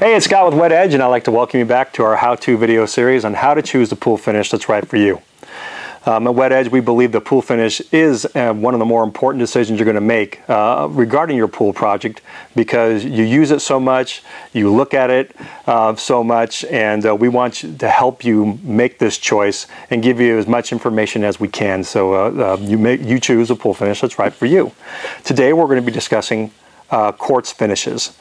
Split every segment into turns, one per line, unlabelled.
Hey, it's Scott with Wet Edge, and I'd like to welcome you back to our how-to video series on how to choose the pool finish that's right for you. At Wet Edge, we believe the pool finish is one of the more important decisions you're going to make regarding your pool project, because you use it so much, you look at it so much, and we want to help you make this choice and give you as much information as we can, so you choose a pool finish that's right for you. Today we're going to be discussing quartz finishes.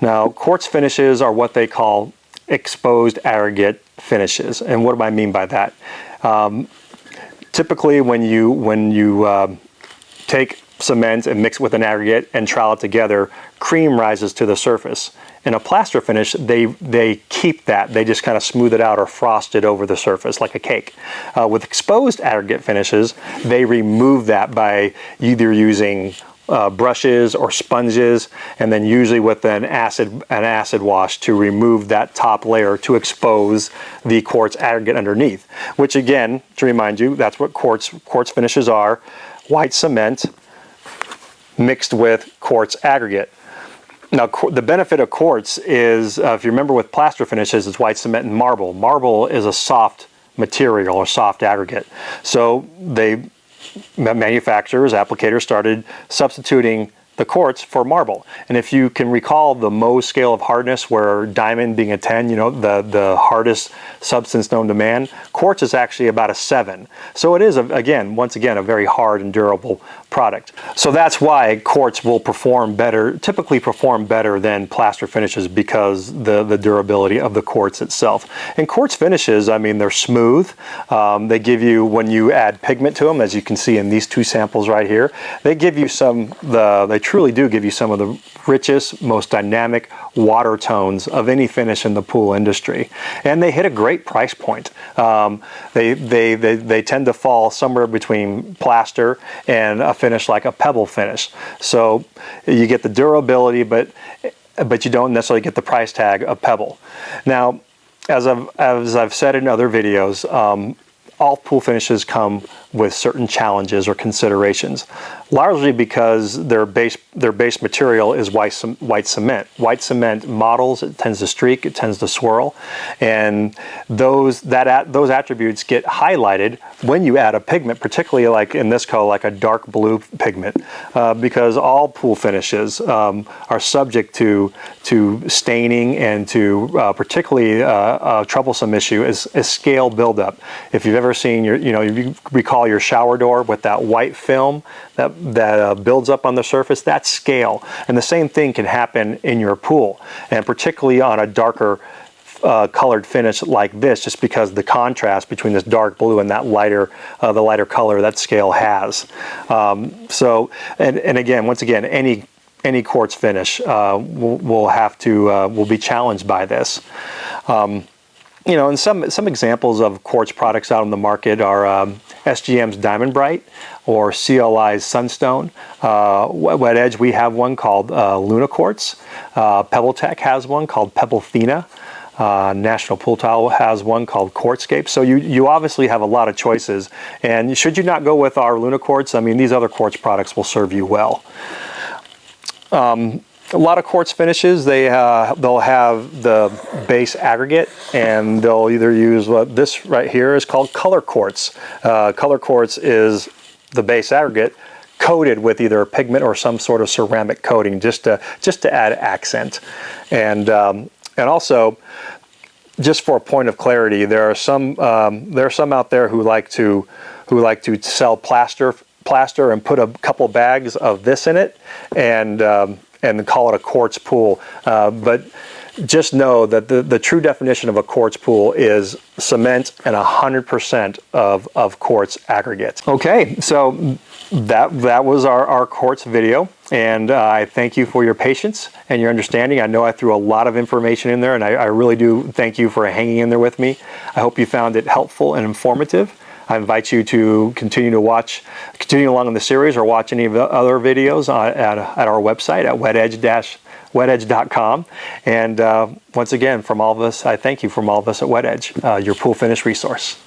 Now, quartz finishes are what they call exposed aggregate finishes. And what do I mean by that? Typically, when you take cement and mix it with an aggregate and trowel it together, cream rises to the surface. In a plaster finish, they keep that. They just kind of smooth it out or frost it over the surface like a cake. With exposed aggregate finishes, they remove that by either using brushes or sponges, and then usually with an acid wash to remove that top layer to expose the quartz aggregate underneath. Which, again, to remind you, that's what quartz finishes are: white cement mixed with quartz aggregate. Now, the benefit of quartz is, if you remember with plaster finishes, it's white cement and marble. Marble is a soft material or soft aggregate. So manufacturers, applicators started substituting the quartz for marble. And if you can recall the Mohs scale of hardness, where diamond being a 10, you know, the hardest substance known to man, quartz is actually about a 7. So it is, once again, a very hard and durable product. So that's why quartz will typically perform better than plaster finishes, because the durability of the quartz itself. And quartz finishes, I mean, they're smooth. They give you, when you add pigment to them, as you can see in these two samples right here, they give you they truly do give you some of the richest, most dynamic water tones of any finish in the pool industry. And they hit a great price point. They tend to fall somewhere between plaster and a finish like a pebble finish. So you get the durability, but you don't necessarily get the price tag of pebble. Now, as I've said in other videos, all pool finishes come with certain challenges or considerations, largely because their base material is white cement. White cement models, it tends to streak, it tends to swirl, and those attributes get highlighted when you add a pigment, particularly like in this color, like a dark blue pigment, because all pool finishes are subject to staining and to particularly a troublesome issue is scale buildup. If you've ever seen if you recall your shower door with that white film that builds up on the surface, that's scale. And the same thing can happen in your pool, and particularly on a darker colored finish like this, just because the contrast between this dark blue and that the lighter color that scale has. And again, once again, any quartz finish will be challenged by this. And some examples of quartz products out on the market are SGM's Diamond Bright or CLI's Sunstone. Wet Edge, we have one called Luna Quartz. PebbleTech has one called Pebblethina. National Pool Tile has one called Quartzscape. So you obviously have a lot of choices. And should you not go with our Luna Quartz, I mean, these other quartz products will serve you well. A lot of quartz finishes, they'll have the base aggregate, and they'll either use what this right here is called color quartz. Color quartz is the base aggregate coated with either a pigment or some sort of ceramic coating, just to add accent. And also, just for a point of clarity, there are some out there who like to sell plaster and put a couple bags of this in it and call it a quartz pool. But just know that the true definition of a quartz pool is cement and 100% of quartz aggregate. Okay, so that was our quartz video, and I thank you for your patience and your understanding. I know I threw a lot of information in there, and I really do thank you for hanging in there with me. I hope you found it helpful and informative. I invite you to continue along in the series, or watch any of the other videos at our website at wetedge.com. And once again, from all of us, I thank you from all of us at Wet Edge, your pool finish resource.